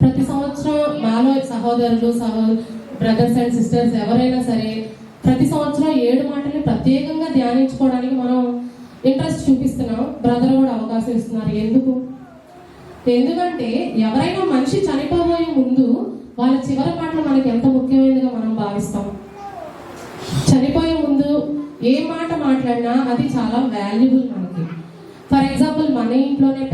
ప్రతి సంవత్సరం మాలో సహోదరులు బ్రదర్స్ అండ్ సిస్టర్స్ ఎవరైనా సరే ప్రతి సంవత్సరం 7 మాటల్ని ప్రత్యేకంగా ధ్యానించుకోవడానికి మనం ఇంట్రెస్ట్ చూపిస్తున్నాం. బ్రదర్ కూడా అవకాశం ఇస్తున్నారు. ఎందుకంటే ఎవరైనా మనిషి చనిపోబోయే ముందు వాళ్ళ చివరి మాటలు మనకి ఎంత ముఖ్యమైనదిగా మనం భావిస్తాం. చనిపోయే ముందు ఏ మాట మాట్లాడినా అది చాలా వాల్యుబుల్ మనకి. ఫర్ ఎగ్జాంపుల్ మన ఇంట్లోనే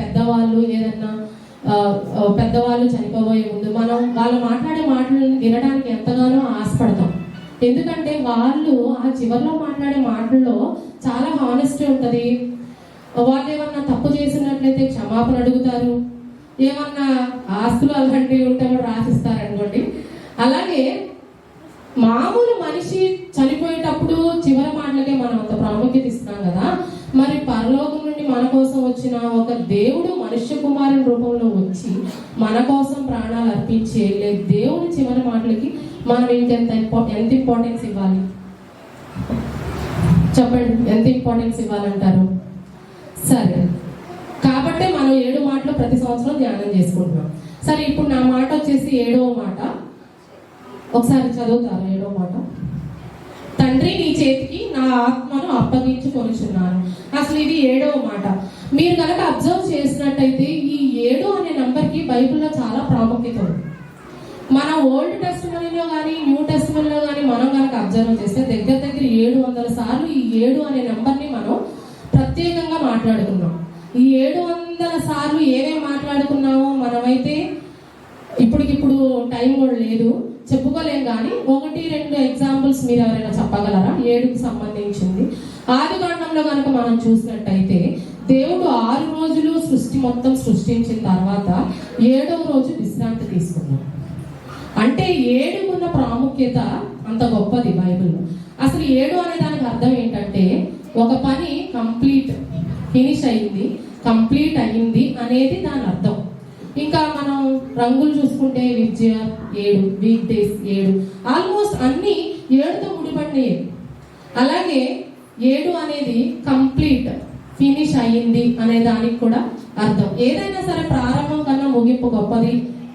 పెద్దవాళ్ళు చనిపోబోయే ముందు మనం వాళ్ళు మాట్లాడే మాటలను వినడానికి ఎంతగానో ఆశపడతాం. ఎందుకంటే వాళ్ళు ఆ చివరిలో మాట్లాడే మాటల్లో చాలా హానెస్టీ ఉంటుంది. వాళ్ళు ఏమన్నా తప్పు చేసినట్లయితే క్షమాపణ అడుగుతారు. ఏమన్నా ఆస్తులు అలాంటివి ఉంటే కూడా రాసిస్తారు అనుకోండి. అలాగే మామూలు మనిషి చనిపోయేటప్పుడు చివరి మాటలకే మనం అంత ప్రాముఖ్యత ఇస్తున్నాం కదా. మరి పరలోకం నుండి మన కోసం వచ్చిన ఒక దేవుడు మనుష్య కుమారుని రూపంలో వచ్చి మన కోసం ప్రాణాలు అర్పించే దేవుని చివరి మాటలకి మనం ఇంకెంత ఇంపార్టెన్స్ ఇవ్వాలి చెప్పండి. ఎంత ఇంపార్టెన్స్ ఇవ్వాలంటారు? సరే, కాబట్టి మనం 7 మాటలు ప్రతి సంవత్సరం ధ్యానం చేసుకుంటున్నాం. సరే, ఇప్పుడు నా మాట వచ్చేసి 7వ మాట. ఒకసారి చదువుతారు 7వ మాట. తండ్రి, నీ చేతికి నా ఆత్మను అప్పగించుకొనుచున్నాను. అసలు ఇది 7వ మాట. మీరు కనుక అబ్జర్వ్ చేసినట్టయితే ఈ 7 అనే నంబర్కి బైబిల్లో చాలా ప్రాముఖ్యత ఉంది. మన ఓల్డ్ టెస్టిమనీలో కానీ న్యూ టెస్టిమనీలో కానీ మనం కనుక అబ్జర్వ్ చేస్తే దగ్గర 700 సార్లు ఈ 7 అనే నంబర్ని మనం ప్రత్యేకంగా మాట్లాడుకున్నాం. ఈ 700 సార్లు ఏమేమి మాట్లాడుకున్నామో మనమైతే ఇప్పటికిప్పుడు టైం కూడా లేదు, చెప్పుకోలేం. కానీ 1-2 ఎగ్జాంపుల్స్ మీరు ఎవరైనా చెప్పగలరా 7కి సంబంధించింది? ఆదికాండంలో కనుక మనం చూసినట్టయితే దేవుడు 6 రోజులు సృష్టి మొత్తం సృష్టించిన తర్వాత 7వ రోజు విశ్రాంతి తీసుకున్నాడు. అంటే 7కున్న ప్రాముఖ్యత అంత గొప్పది బైబిల్లో. అసలు 7 అనే దానికి అర్థం ఏంటంటే ఒక పని ఫినిష్ అయింది, కంప్లీట్ అయ్యింది అనేది దాని అర్థం. ఇంకా మనం రంగులు చూసుకుంటే విద్య 7, వీక్ డేస్ 7, ఆల్మోస్ట్ అన్ని 7తో ముడిపడినాయి. అలాగే 7 అనేది కంప్లీట్ ఫినిష్ అయ్యింది అనే దానికి కూడా అర్థం. ఏదైనా సరే ప్రారంభం కన్నా ముగింపు గొప్పది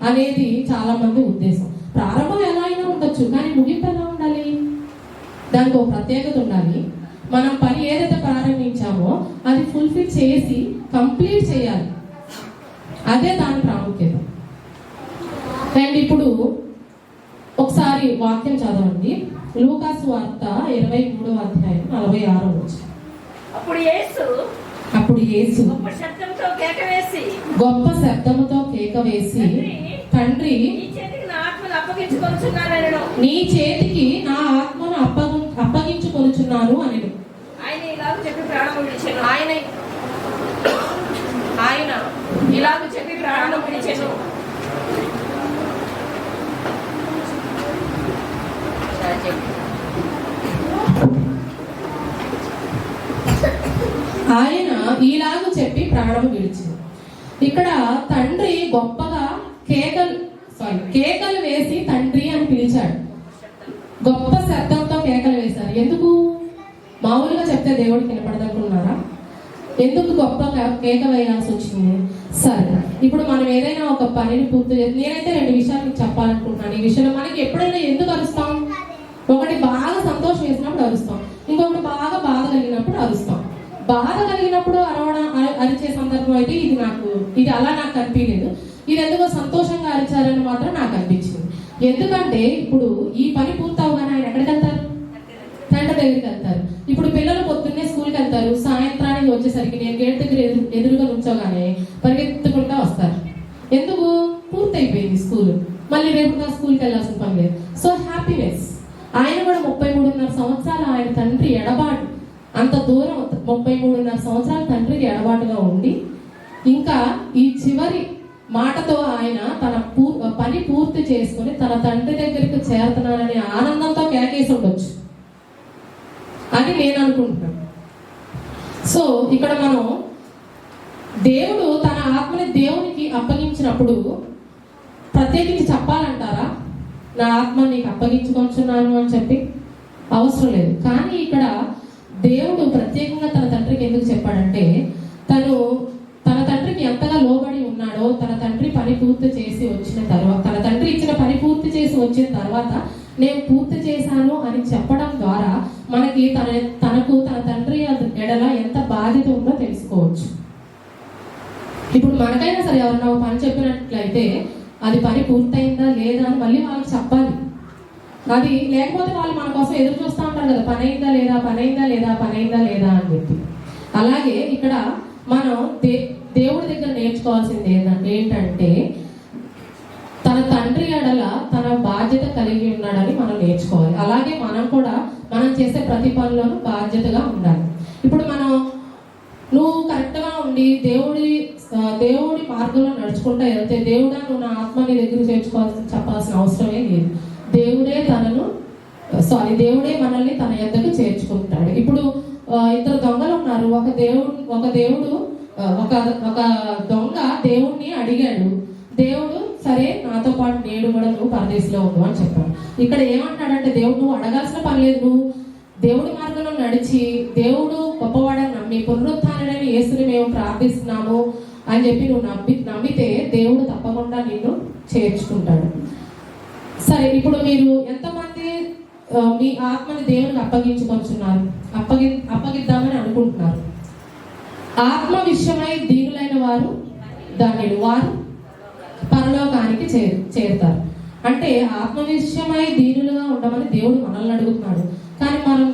అనేది చాలా మంది ఉద్దేశం. ప్రారంభం ఎలా అయినా ఉండొచ్చు, కానీ ముగింపు ఎలా ఉండాలి? దానికి ఒక ప్రత్యేకత ఉండాలి. మనం పని ఏదైతే ప్రారంభించామో అది ఫుల్ఫిల్ చేసి కంప్లీట్ చేయాలి. అదే దాని ప్రాముఖ్యత. అండ్ ఇప్పుడు ఒకసారి వాక్యం చదవండి. లూకాసు వార్త 23వ అధ్యాయం 46వ వచనం. అప్పుడు యేసు గొప్ప శబ్దముతో కేక వేసి తండ్రి, నీ చేతికి నా ఆత్మను అప్పగించుకొనుచున్నాను అనెను. ఆయన ఇలాగ చెప్పి ప్రాణం విడిచెను. ఆయన ఈలాగు చెప్పి ప్రాణం విడిచింది. ఇక్కడ తండ్రి గొప్పగా కేకలు వేసి తండ్రి అని పిలిచాడు. గొప్ప శబ్దంతో కేకలు వేశారు. ఎందుకు? మామూలుగా చెప్తే దేవుడికి వినపడదనుకున్నారా? ఎందుకు గొప్ప కేక వేయాల్సి వచ్చింది? సరే, ఇప్పుడు మనం ఏదైనా ఒక పనిని పూర్తి చేసి, నేనైతే 2 విషయాలు చెప్పాలనుకుంటున్నాను. ఈ విషయంలో మనకి ఎప్పుడైనా ఎందుకు అరుస్తాం? ఒకటి బాగా సంతోషం వేసినప్పుడు అరుస్తాం, ఇంకొకటి బాగా బాధ కలిగినప్పుడు అరుస్తాం. బాధ కలిగినప్పుడు అరిచే సందర్భం అయితే ఇది అలా నాకు అనిపించలేదు. ఇది ఎందుకో సంతోషంగా అరిచారని మాత్రం నాకు అనిపించింది. ఎందుకంటే ఇప్పుడు ఈ పని పూర్తవగానే ఆయన ఎక్కడికి వెళ్తారు? తండ్రి దగ్గరికి వెళ్తారు. ఇప్పుడు పిల్లలు పొద్దున్నే స్కూల్కి వెళ్తారు, సాయంత్రానికి వచ్చేసరికి నేను గేట్ దగ్గర ఎదురుగా నుంచోగానే పరిగెత్తుకుంటా వస్తారు. ఎందుకు? పూర్తయిపోయింది స్కూల్, మళ్ళీ రేపు స్కూల్కి వెళ్ళాల్సిన పని లేదు. So happiness. ఆయన కూడా 33.5 సంవత్సరాలు ఆయన తండ్రి ఎడబాటు, అంత దూరం 33.5 సంవత్సరాలు తండ్రికి ఎడబాటుగా ఉండి ఇంకా ఈ చివరి మాటతో ఆయన తన పని పూర్తి చేసుకుని తన తండ్రి దగ్గరికి చేరుతున్నాననే ఆనందంతో కేకేసి ఉండొచ్చు అని నేను అనుకుంటున్నాను. సో ఇక్కడ మనం దేవుడు తన ఆత్మని దేవునికి అప్పగించినప్పుడు ప్రత్యేకించి చెప్పాలంటారా? నా ఆత్మ నీకు అప్పగించుకొంచున్నాను అని చెప్పి అవసరం లేదు. కానీ ఇక్కడ దేవుడు ప్రత్యేకంగా తన తండ్రికి ఎందుకు చెప్పాడంటే తన తండ్రికి ఎంతగా లోబడి ఉన్నాడో, తన తండ్రి పని పని పూర్తి చేసి వచ్చిన తర్వాత, తన తండ్రి ఇచ్చిన పని పూర్తి చేసి వచ్చిన తర్వాత నేను పూర్తి చేశాను అని చెప్పడం ద్వారా మనకి తనకు తన తండ్రి ఎడల ఎంత బాధ్యత ఉందో తెలుసుకోవచ్చు. ఇప్పుడు మనకైనా సరే ఎవరన్నా పని చెప్పినట్లయితే అది పని పూర్తయిందా లేదా అని మళ్ళీ వాళ్ళకి చెప్పాలి. అది లేకపోతే వాళ్ళు మన కోసం ఎదురు చూస్తూ ఉంటారు కదా, పని అయిందా లేదా, పని అయిందా లేదా, పని అయిందా లేదా అని చెప్పి. అలాగే ఇక్కడ మనం దేవుడి దగ్గర నేర్చుకోవాల్సింది ఏంటంటే తన తండ్రి ఎడల తన బాధ్యత కలిగి ఉన్నాడని మనం నేర్చుకోవాలి. అలాగే మనం కూడా మనం చేసే ప్రతి పనిలోనూ బాధ్యతగా ఉండాలి. ఇప్పుడు నువ్వు కరెక్ట్గా ఉండి దేవుడి మార్గంలో నడుచుకుంటా వెళ్తే దేవుడా నువ్వు నా ఆత్మని దగ్గర చెప్పాల్సిన అవసరమే లేదు. దేవుడే మనల్ని తన యొద్దకు చేర్చుకుంటాడు. ఇప్పుడు ఇద్దరు దొంగలు ఉన్నారు. ఒక దొంగ దేవుణ్ణి అడిగాడు. దేవుడు సరే నాతో పాటు నేడు కూడా నువ్వు పరదేశంలో ఉండు అని చెప్పాడు. ఇక్కడ ఏమంటాడంటే దేవుడు నువ్వు అడగాల్సిన పని లేదు, నువ్వు దేవుడి మార్గంలో నడిచి దేవుడు గొప్పవాడని నమ్మి పునరుత్థానుడైన యేసుని మేము ప్రార్థిస్తున్నాము అని చెప్పి నువ్వు నమ్మితే దేవుడు తప్పకుండా నిన్ను చేర్చుకుంటాడు. సరే, ఇప్పుడు మీరు ఎంతమంది మీ ఆత్మని దేవునికి అప్పగించుకొచ్చున్నారు, అప్పగిద్దామని అనుకుంటున్నారు? ఆత్మ విషయమై దీనులైన వారు ధన్యులు, వారు పరలోకానికి చేరుతారు. అంటే ఆత్మ విషయమై దీనులుగా ఉండమని దేవుడు మనల్ని అడుగుతున్నాడు. కానీ మనం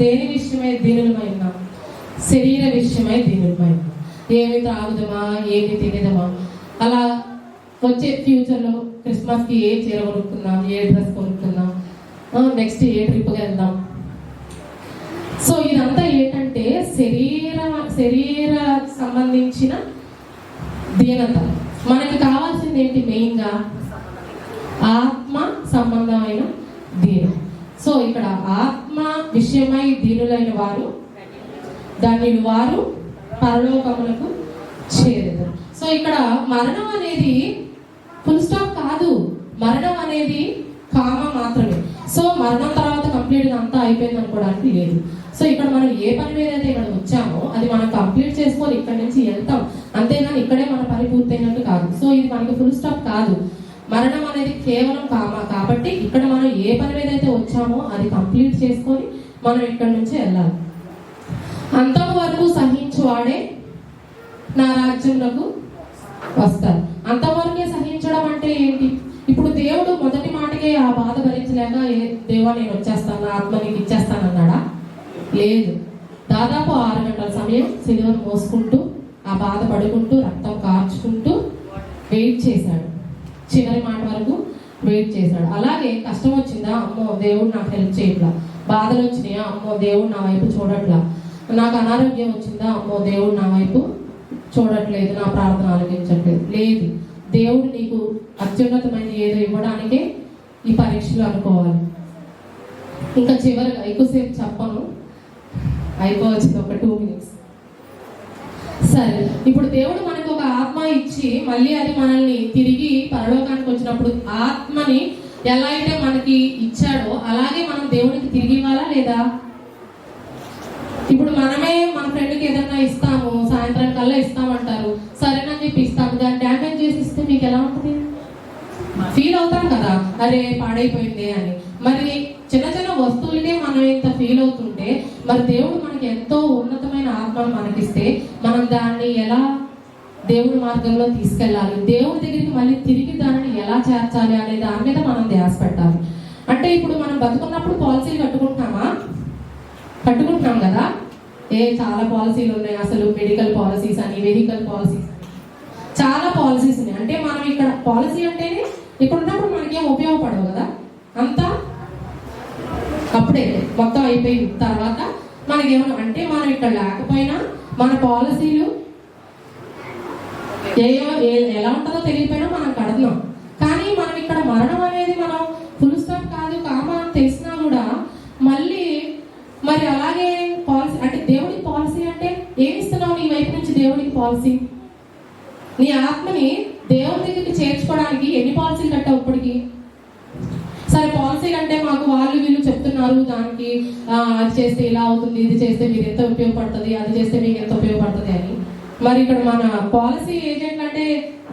దేని విషయమై దీనులమై ఉన్నాం? శరీర విషయమై దీనులమై ఉన్నాం. ఏమి త్రాగుదమా, ఏమి తినేదమా, అలా వచ్చే ఫ్యూచర్లో క్రిస్మస్కి ఏ చీర కొనుక్కుందాం, ఏ డ్రెస్ కొనుక్కుందాం, నెక్స్ట్ ఏ ట్రిప్కి వెళ్దాం. సో ఇదంతా ఏంటంటే శరీర సంబంధించిన దీనత. మనకి కావాల్సింది ఏంటి? మెయిన్గా ఆత్మ సంబంధమైన దీనం. సో ఇక్కడ ఆత్మ విషయమై దీనులైన వారు ధన్యులు, వారు పరలోకములకు చేరుతారు. సో ఇక్కడ మరణం అనేది ఫుల్ స్టాప్ కాదు, మరణం అనేది కామ మాత్రమే. సో మరణం తర్వాత కంప్లీట్గా అంతా అయిపోయింది అనుకోవడానికి లేదు. సో ఇక్కడ మనం ఏ పని మీద అయితే ఇక్కడ వచ్చామో అది మనం కంప్లీట్ చేసుకొని ఇక్కడ నుంచి వెళ్తాం, అంతేగాని ఇక్కడే మన పని పూర్తయినట్టు కాదు. సో ఇది మనకి ఫుల్ స్టాప్ కాదు. మరణం అనేది కేవలం కామ కాబట్టి ఇక్కడ మనం ఏ పని మీద అయితే వచ్చామో అది కంప్లీట్ చేసుకొని మనం ఇక్కడ నుంచి వెళ్ళాలి. అంతవరకు సహించువాడే నా రాజ్యంలోకి వస్తారు. అంతవరకే సహించడం అంటే ఏంటి? ఇప్పుడు దేవుడు మొదటి మాటకే ఆ బాధ భరించలేక దేవా నేను వచ్చేస్తాను, ఆత్మ నీకు ఇచ్చేస్తాను అన్నాడా? లేదు. దాదాపు 6 గంటల సమయం సిలువను మోసుకుంటూ ఆ బాధ పడుకుంటూ రక్తం కార్చుకుంటూ వెయిట్ చేశాడు. చివరి మాట వరకు వెయిట్ చేశాడు. అలాగే కష్టం వచ్చిందా, అమ్మో దేవుడు నాకు హెల్ప్ చేయట్లా. బాధలు వచ్చినాయా, అమ్మో దేవుడు నా వైపు చూడట్లా. నాకు అనారోగ్యం వచ్చిందా, అమ్మో దేవుడు నా వైపు చూడట్లేదు, నా ప్రార్థన ఆలోచించట్లేదు. లేదు, దేవుడు నీకు అత్యున్నతమైన ఏదో ఇవ్వడానికే ఈ పరీక్షలు అనుకోవాలి. ఇంకా చివరిగా ఎక్కువసేపు చెప్పను, అయిపోవచ్చింది ఒక 2 minutes. సరే, ఇప్పుడు దేవుడు మనకు ఒక ఆత్మ ఇచ్చి మళ్ళీ అది మనల్ని తిరిగి పరలోకానికి వచ్చినప్పుడు ఆత్మని ఎలా అయితే మనకి ఇచ్చాడో అలాగే మనం దేవునికి తిరిగి ఇవ్వాలా లేదా? ఇప్పుడు మనమే మన ఫ్రెండ్కి ఏదన్నా ఇస్తాము, సాయంత్రం కల్లా ఇస్తామంటారు, సరేనని చెప్పి ఇస్తాము. దాన్ని డ్యామేజ్ చేసి ఇస్తే మీకు ఎలా ఉంటుంది? ఫీల్ అవుతాం కదా, అరే పాడైపోయింది అని. మరి చిన్న చిన్న వస్తువులకే మనం ఇంత ఫీల్ అవుతుంటే మరి దేవుడు మనకి ఎంతో ఉన్నతమైన ఆత్మను మనకిస్తే మనం దాన్ని ఎలా దేవుడి మార్గంలో తీసుకెళ్ళాలి, దేవుడి దగ్గరికి మళ్ళీ తిరిగి దానిని ఎలా చేర్చాలి అనే దాని మీద మనం ధ్యాస పెట్టాలి. అంటే ఇప్పుడు మనం బతుకున్నప్పుడు పాలసీలు కట్టుకుంటున్నాం కదా, చాలా పాలసీలు ఉన్నాయి. అసలు మెడికల్ పాలసీస్ అని, వెహికల్ పాలసీస్, చాలా పాలసీస్ ఉన్నాయి. అంటే మనం ఇక్కడ పాలసీ అంటేనే ఇక్కడ ఉన్నప్పుడు మనకేం ఉపయోగపడవు కదా, అంతా అప్పుడే మొత్తం అయిపోయిన తర్వాత మనకేమన్నా అంటే మనం ఇక్కడ లేకపోయినా మన పాలసీలు ఎలా ఉంటుందో తెలియకపోయినా మనం కడుతున్నాం. కానీ మనం ఇక్కడ మరణం అనేది మనం ఫుల్ స్టాప్ కాదు కామ అని తెలిసినా కూడా మళ్ళీ మరి అలాగే పాలసీ అంటే దేవుడికి పాలసీ అంటే ఏమి ఇస్తున్నావు నీ వైపు నుంచి దేవుడికి పాలసీ? నీ ఆత్మని దేవుడి దగ్గరికి చేర్చుకోవడానికి ఎన్ని పాలసీలు కట్టావు ఇప్పటికి? సరే, పాలసీలు అంటే మాకు వీళ్ళు చెప్తున్నారు, దానికి అది చేస్తే ఇలా అవుతుంది, ఇది చేస్తే మీరు ఎంత ఉపయోగపడుతుంది, అది చేస్తే మీకు ఎంత ఉపయోగపడుతుంది అని. మరి ఇక్కడ మన పాలసీ ఏజెంట్ అంటే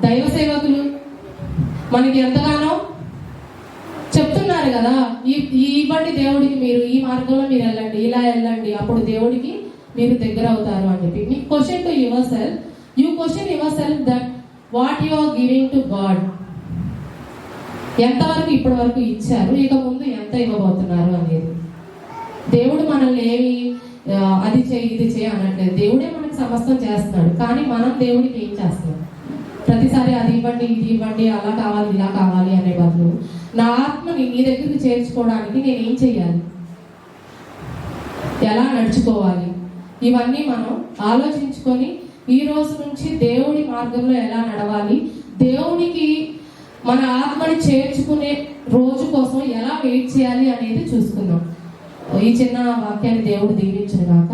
దైవ సేవకులు మనకి ఎంతగానో చెప్తున్నారు కదా, ఇవ్వండి దేవుడికి, మీరు ఈ మార్గంలో మీరు వెళ్ళండి, ఇలా వెళ్ళండి, అప్పుడు దేవుడికి మీరు దగ్గర అవుతారు అని చెప్పి. మీ question to yourself, you question yourself that what you are giving to God. ఎంతవరకు ఇప్పటి వరకు ఇచ్చారు, ఇక ముందు ఎంత ఇవ్వబోతున్నారు అనేది. దేవుడు మనల్ని ఏమి అది చేయి ఇది చేయి అనట్లేదు, దేవుడే మనకి సమస్తం చేస్తున్నాడు. కానీ మనం దేవుడికి ఏం చేస్తున్నాం? ప్రతిసారి అది ఇవ్వండి ఇది ఇవ్వండి, అలా కావాలి ఇలా కావాలి అనే బదులు నా ఆత్మని నీ దగ్గరికి చేర్చుకోవడానికి నేను ఏం చెయ్యాలి, ఎలా నడుచుకోవాలి, ఇవన్నీ మనం ఆలోచించుకొని ఈ రోజు నుంచి దేవుడి మార్గంలో ఎలా నడవాలి, దేవునికి మన ఆత్మని చేర్చుకునే రోజు కోసం ఎలా వెయిట్ చేయాలి అనేది చూసుకుందాం. ఈ చిన్న వాక్యాన్ని దేవుడు దీవించును గాక.